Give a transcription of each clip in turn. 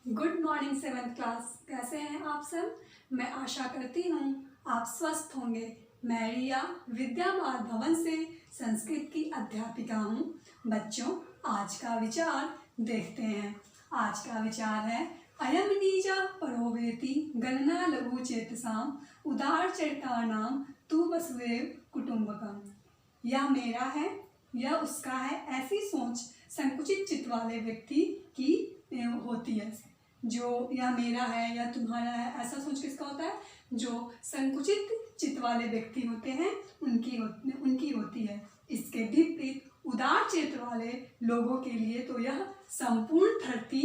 Good morning seventh class. कैसे हैं आप सब। मैं आशा करती हूँ आप स्वस्थ होंगे। मैं रिया विद्या बाल भवन से संस्कृत की अध्यापिका हूँ। बच्चों, आज का विचार देखते हैं। आज का विचार है अयम नीजा परोवेति गणना लघु चेतसाम उदार चरितानाम तु वसुदेव कुटुंबकम। यह मेरा है, यह उसका है, ऐसी सोच संकुचित चित्त वाले व्यक्ति की होती है। जो यह मेरा है, यह तुम्हारा है, ऐसा सोच किसका होता है? जो संकुचित चित्त वाले व्यक्ति होते हैं उनकी होती है। इसके विपरीत उदार चित्त वाले लोगों के लिए तो यह संपूर्ण धरती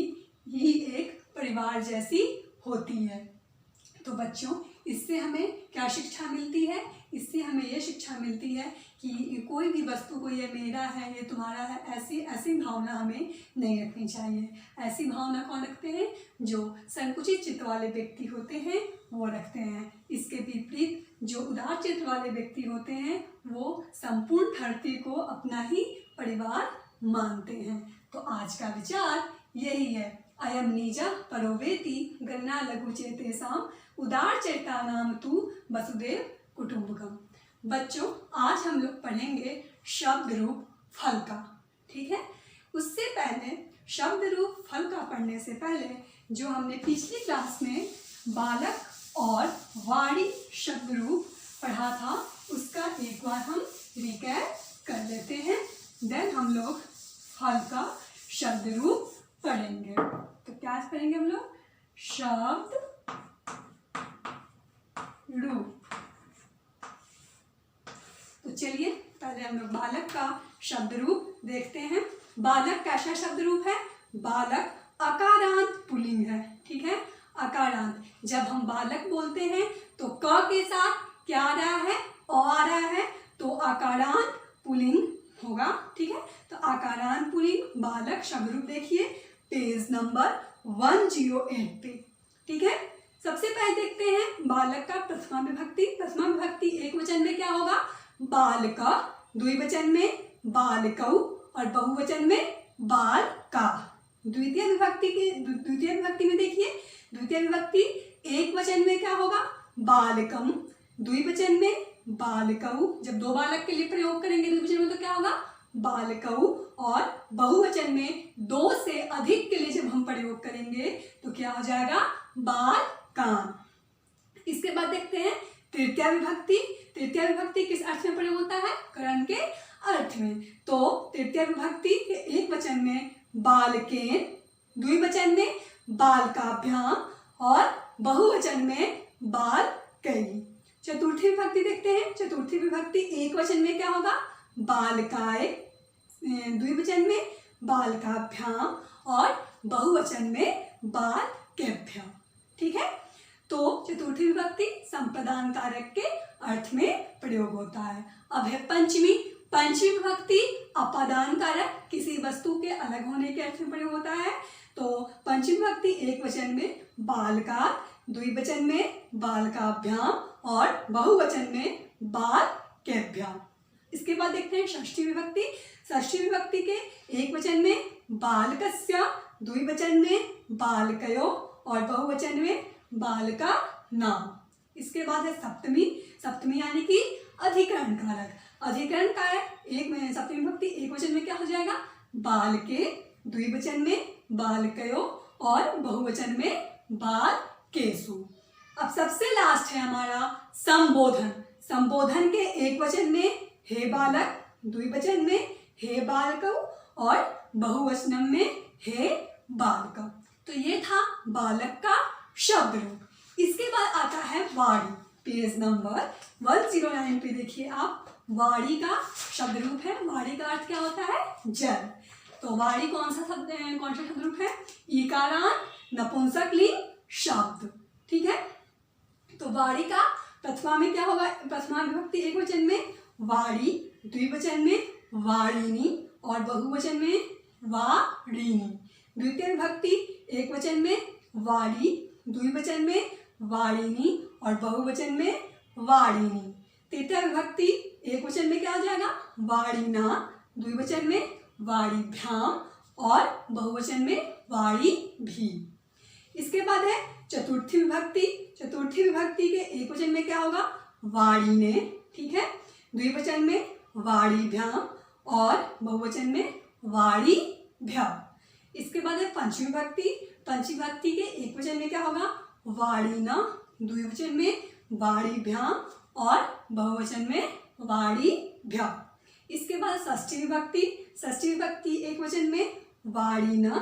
ही एक परिवार जैसी होती है। तो बच्चों, इससे हमें क्या शिक्षा मिलती है? इससे हमें यह शिक्षा मिलती है कि कोई भी वस्तु को ये मेरा है, ये तुम्हारा है, ऐसी भावना हमें नहीं रखनी चाहिए। ऐसी भावना कौन रखते हैं? जो संकुचित चित्त वाले व्यक्ति होते हैं वो रखते हैं। इसके विपरीत जो उदार चित्त वाले व्यक्ति होते हैं वो संपूर्ण धरती को अपना ही परिवार मानते हैं। तो आज का विचार यही है, अयम नीजा परोवेति गणना लघु चेतेसाम उदार चरितानाम तु वसुदेव कुटुंबकम। बच्चों, आज हम लोग पढ़ेंगे शब्द रूप फल का। ठीक है, उससे पहले शब्द रूप फल का पढ़ने से पहले जो हमने पिछली क्लास में बालक और वाणी शब्द रूप पढ़ा था उसका एक बार हम रिकैप कर लेते हैं। देन हम लोग फल का शब्द रूप पढ़ेंगे। तो क्या पढ़ेंगे हम लोग? शब्द रूप। तो चलिए पहले हम लोग बालक का शब्द रूप देखते हैं। बालक कैसा शब्द रूप है? बालक अकारांत पुल्लिंग है। ठीक है, अकारांत। जब हम बालक बोलते हैं तो क के साथ क्या आ रहा है? अ आ रहा है, तो अकारांत पुल्लिंग होगा। ठीक है, तो अकारांत पुल्लिंग बालक शब्द रूप देखिए पेज नंबर 108 पे। ठीक है, सबसे पहले देखते हैं बालक का प्रथमा विभक्ति। प्रथमा विभक्ति एक वचन में क्या होगा? बालका, द्विवचन में बालकौ और बहुवचन में बालका। द्वितीय विभक्ति में देखिए, द्वितीय विभक्ति एक वचन में क्या होगा? बालकम, द्विवचन में बालकौ। जब दो बालक के लिए प्रयोग करेंगे द्विवचन में तो क्या होगा? बालकौ। और बहुवचन में दो से अधिक के लिए जब हम प्रयोग करेंगे तो क्या हो जाएगा? बालकाम। इसके बाद देखते हैं तृतीया विभक्ति। तृतीया विभक्ति किस अर्थ में प्रयोग होता है? करण के अर्थ में। तो तृतीया विभक्ति एक वचन में बालकेन, द्विवचन में बालकाभ्याम और बहुवचन में बालकै। चतुर्थी विभक्ति देखते हैं। चतुर्थी विभक्ति एक वचन में क्या होगा? बालकाय, द्विवचन में बालकाभ्याम और बहुवचन में बालकेभ्याम। ठीक है, तो चतुर्थी विभक्ति संप्रदान कारक के अर्थ में प्रयोग होता है। अब है पंचमी। पंचमी विभक्ति अपादान कारक, किसी वस्तु के अलग होने के अर्थ में प्रयोग होता है। तो पंचमी विभक्ति एक वचन में बालका, द्विवचन में बालकाभ्याम और बहुवचन में बालकेभ्याम। इसके बाद देखते हैं षष्ठी विभक्ति। षष्ठी विभक्ति के एक वचन में बालकस्य, द्विवचन में बालकयो और बहुवचन में बालका नाम। इसके बाद है सप्तमी। सप्तमी यानी कि अधिकरण कारक। अधिकरण कारक एक में सप्तमी विभक्ति एक वचन में क्या हो जाएगा? बालके, द्विवचन में बालकयो और बहुवचन में बालकेषु। अब सबसे लास्ट है हमारा संबोधन। संबोधन के एक वचन में हे बालक, द्विवचन में हे बालकौ और बहुवचन में हे बालकौ। तो ये था बालक का शब्द रूप। इसके बाद आता है वाणी। पेज नंबर 109 पे देखिए आप, वाणी का शब्द रूप है। वाणी का अर्थ क्या होता है? जल। तो वाणी कौन सा शब्द रूप है? इकारांत नपुंसकलिंग शब्द। ठीक है, तो वाणी का प्रथमा में क्या होगा? प्रथमा विभक्ति एक वचन में वाणी, द्विवचन में वाणिनी और बहुवचन में वाणिनी। द्वितीय विभक्ति एक वचन में वाणी, द्विवचन में वाणिनी और बहुवचन में वाणिनी। तृतीय विभक्ति एक वचन में क्या हो जाएगा? वाणिना, द्विवचन में वाणिभ्याम और बहुवचन में वाणिभी। इसके बाद है चतुर्थी विभक्ति। चतुर्थी विभक्ति के एक वचन में क्या होगा? वाणिने, ठीक है। द्विवचन में वाणिभ्याम और बहुवचन में वाणिभ्याम। इसके बाद है पंचमी विभक्ति। पंचमी विभक्ति के एक वचन में क्या होगा? वाणिना, द्विवचन में वाणिभ्याम और बहुवचन में वाणिभ्याम। इसके बाद षष्ठी विभक्ति। षष्ठी विभक्ति एक वचन में वाणिना,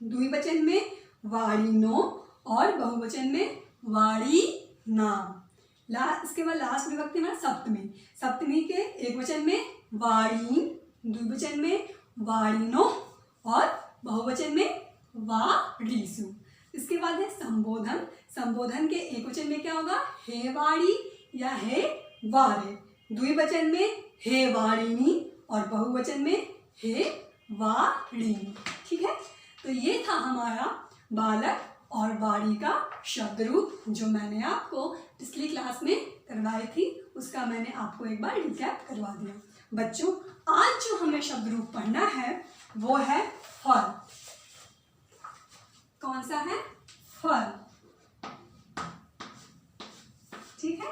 द्विवचन में वाणिनो और बहुवचन में वाणिनाम। इसके बाद लास्ट विभक्ति में सप्तमी। सप्तमी के एक वचन में वाणीन, द्विवचन में वाणिनो और बहुवचन में वाणीसु। इसके बाद है संबोधन। संबोधन के एक वचन में क्या होगा? हे वाणी या हे वारे, द्विवचन में हे वाणिनी और बहुवचन में हे वाणिनी, ठीक है। तो ये था हमारा बालक और वाणी का शब्द रूप, जो मैंने आपको पिछली क्लास में करवाई थी, उसका मैंने आपको एक बार रिकैप करवा दिया। बच्चों, आज जो हमें शब्द रूप पढ़ना है वो है फल। कौन सा है? फल, ठीक है।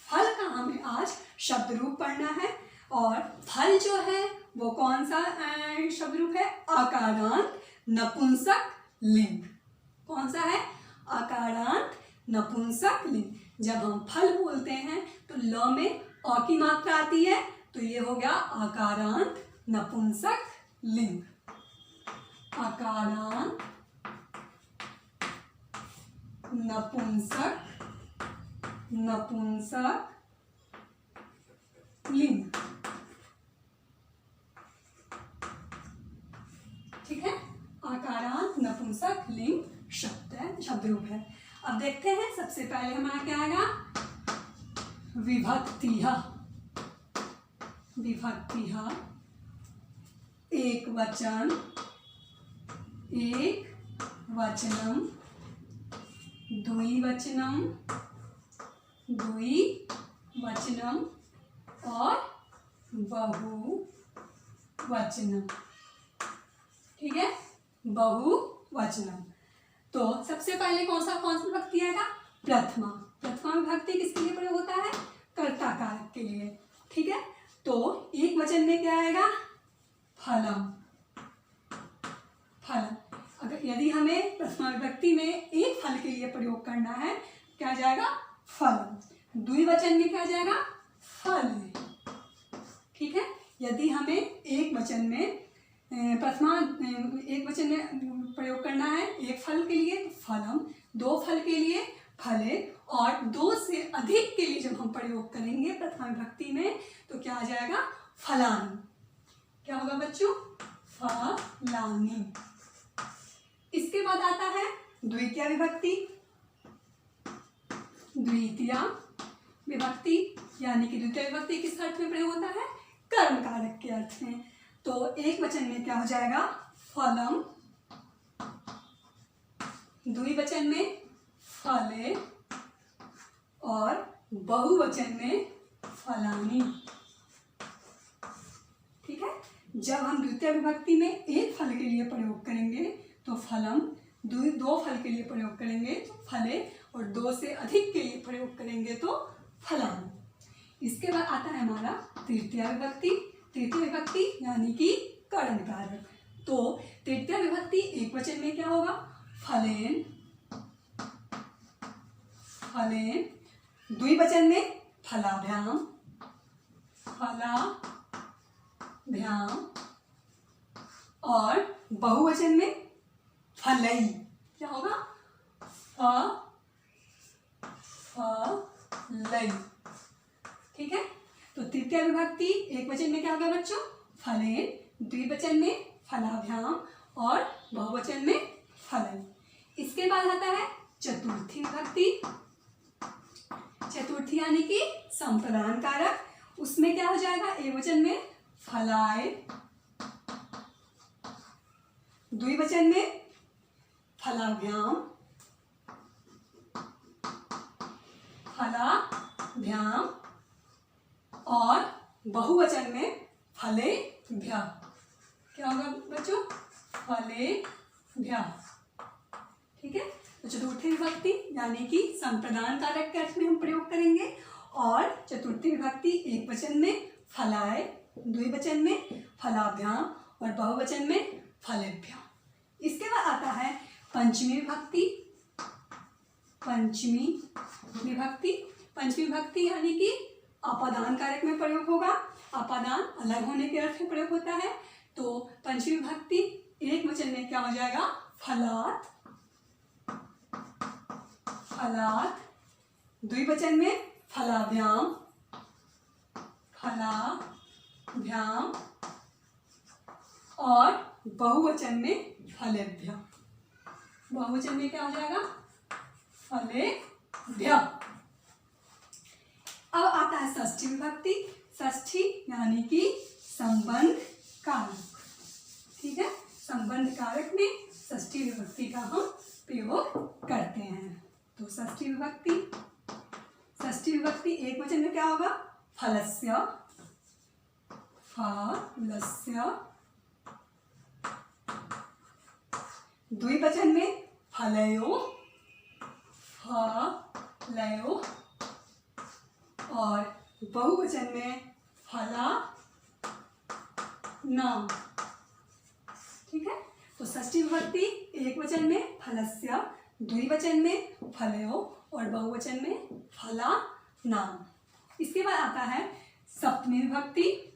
फल का हमें आज शब्द रूप पढ़ना है। और फल जो है वो कौन सा शब्द रूप है? आकारांत नपुंसक लिंग। कौन सा है? आकारांत नपुंसक लिंग। जब हम फल बोलते हैं तो ल में अ की मात्रा आती है, तो ये हो गया आकारांत नपुंसक लिंग। आकारांत नपुंसक लिंग, ठीक है। आकारांत नपुंसक लिंग शब्द है, शब्द रूप है। अब देखते हैं, सबसे पहले हमारा क्या आएगा? विभक्तिः। विभक्तिः एक वचन, एक वचनम, द्विवचनम, द्विवचनम और बहुवचनम, ठीक है, बहुवचनम। तो सबसे पहले कौन सा विभक्ति आएगा? प्रथमा। प्रथमा विभक्ति किसके लिए प्रयोग होता है? कर्ता कारक के लिए, ठीक है। तो एक वचन में क्या आएगा? फलम। फलम। अगर यदि हमें प्रथमा विभक्ति में एक फल के लिए प्रयोग करना है, क्या जाएगा? फलम। द्विवचन में क्या जाएगा? फल, ठीक है। यदि हमें एक वचन में एक वचन में प्रयोग करना है एक फल के लिए तो फलम, दो फल के लिए फले, और दो से अधिक के लिए जब हम प्रयोग करेंगे प्रथमा विभक्ति में तो क्या आ जाएगा? फलानी। क्या होगा बच्चों? फलानी। इसके बाद आता है द्वितीय विभक्ति। द्वितीय विभक्ति यानी कि द्वितीय विभक्ति किस अर्थ में प्रयोग होता है? कर्म कारक के अर्थ में। तो एक वचन में क्या हो जाएगा? फलम, द्विवचन में फले और बहुवचन में फलानी, ठीक है। जब हम द्वितीय विभक्ति में एक फल के लिए प्रयोग करेंगे तो फलम, दो फल के लिए प्रयोग करेंगे तो फले, और दो से अधिक के लिए प्रयोग करेंगे तो फलानी। इसके बाद आता है हमारा तृतीय विभक्ति। तृतीय विभक्ति यानी कि कर्ण कारक। तो तृतीय विभक्ति एक वचन में क्या होगा? फलेन, फलेन, द्विवचन में फलाभ्याम, फलाभ्याम और बहुवचन में फलई। क्या होगा? फलई, ठीक है। तो तृतीय विभक्ति एक वचन में क्या होगा बच्चों? फलेन, द्विवचन में फलाभ्याम और बहुवचन में फलई। इसके बाद आता है चतुर्थी विभक्ति। चतुर्थी यानी कि संप्रदान कारक। उसमें क्या हो जाएगा? एक वचन में फलाए, द्विवचन में फलाभ्याम, फलाभ्याम और बहुवचन में फलेभ्या। क्या होगा बच्चों? फलेभ्या, ठीक है। तो चतुर्थी विभक्ति यानी कि संप्रदान कारक के अर्थ में हम प्रयोग करेंगे, और चतुर्थी विभक्ति एक वचन में फलाय, द्विवचन में फलाभ्याम और बहुवचन में फलेभ्याम। इसके बाद आता है पंचमी विभक्ति। पंचमी विभक्ति, पंचमी विभक्ति यानी कि अपादान कारक में प्रयोग होगा। अपादान अलग होने के अर्थ में प्रयोग होता है। तो पंचमी विभक्ति एक वचन में क्या हो जाएगा? फलात, फलात, द्विवचन में फलाभ्याम, फलाभ्याम और बहुवचन में फलेभ्याम। बहुवचन में क्या हो जाएगा? फलेभ्याम। अब आता है षष्ठी विभक्ति। षष्ठी यानी कि संबंध कारक, ठीक है, संबंध कारक में षष्ठी विभक्ति का हम प्रयोग करते हैं। तो षष्ठी विभक्ति, षष्ठी विभक्ति एक वचन में क्या होगा? फलस्य, फलस्य, द्विवचन में फलयो, फलयो और बहुवचन में फला नाम, ठीक है। तो षष्ठी विभक्ति एक वचन में फलस्य, द्विवचन में फलयो और बहुवचन में फला नाम। इसके बाद आता है सप्तमी विभक्ति।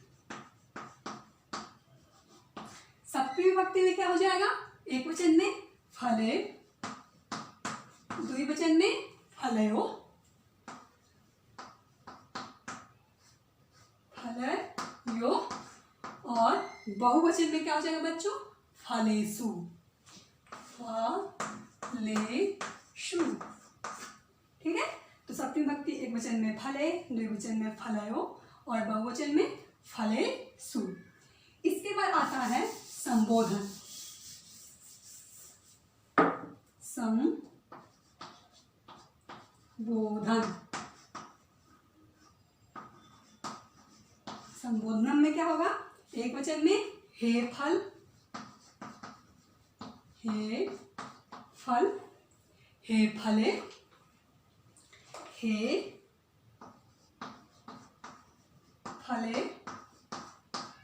सप्तमी विभक्ति में क्या हो जाएगा? एक वचन में फले, द्विवचन में फलयो, फलयो और बहुवचन में क्या हो जाएगा बच्चों? फलेषु, फलेषु, ठीक है। तो सप्तमी विभक्ति एक वचन में फले, द्विवचन में फलयो और बहुवचन में फलेषु। इसके बाद आता है संबोधन। संबोधन, संबोधन में क्या होगा? एक वचन में हे फल, हे फल, हे फले, हे फले,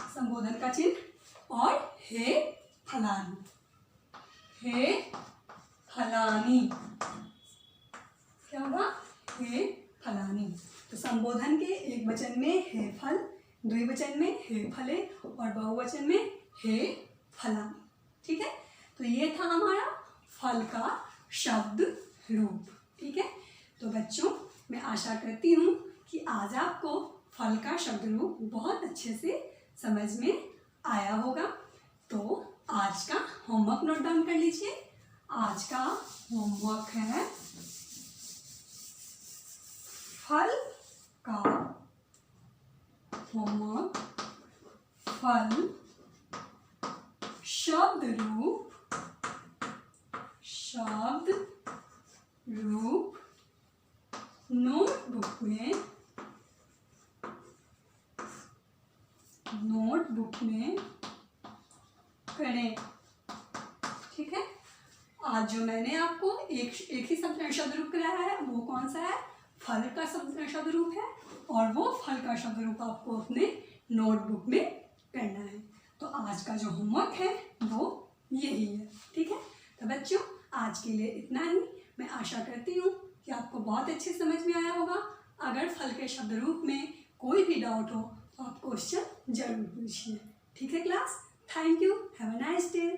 संबोधन का चिन्ह, और हे फलानी, हे फलानी, क्या होगा? हे फलानी। तो संबोधन के एक वचन में हे फल, द्विवचन में हे फले और बहुवचन में हे फलानी, ठीक है। तो ये था हमारा फल का शब्द रूप, ठीक है। तो बच्चों, मैं आशा करती हूँ कि आज आपको फल का शब्द रूप बहुत अच्छे से समझ में आया होगा। तो आज का होमवर्क नोट डाउन कर लीजिए। आज का होमवर्क है फल का होमवर्क, फल शब्द रूप, शब्द रूप नोटबुक में, नोटबुक में करें, ठीक है। आज जो मैंने आपको एक ही शब्द रूप कराया है वो कौन सा है? फल का शब्द रूप है, और वो फल का शब्द रूप आपको अपने नोटबुक में करना है। तो आज का जो होमवर्क है वो यही है, ठीक है। तो बच्चों, आज के लिए इतना ही। मैं आशा करती हूँ कि आपको बहुत अच्छे समझ में आया होगा। अगर फल के शब्द रूप में कोई भी डाउट हो तो आप क्वेश्चन जरूर पूछिए, ठीक है class. Thank you, have a nice day.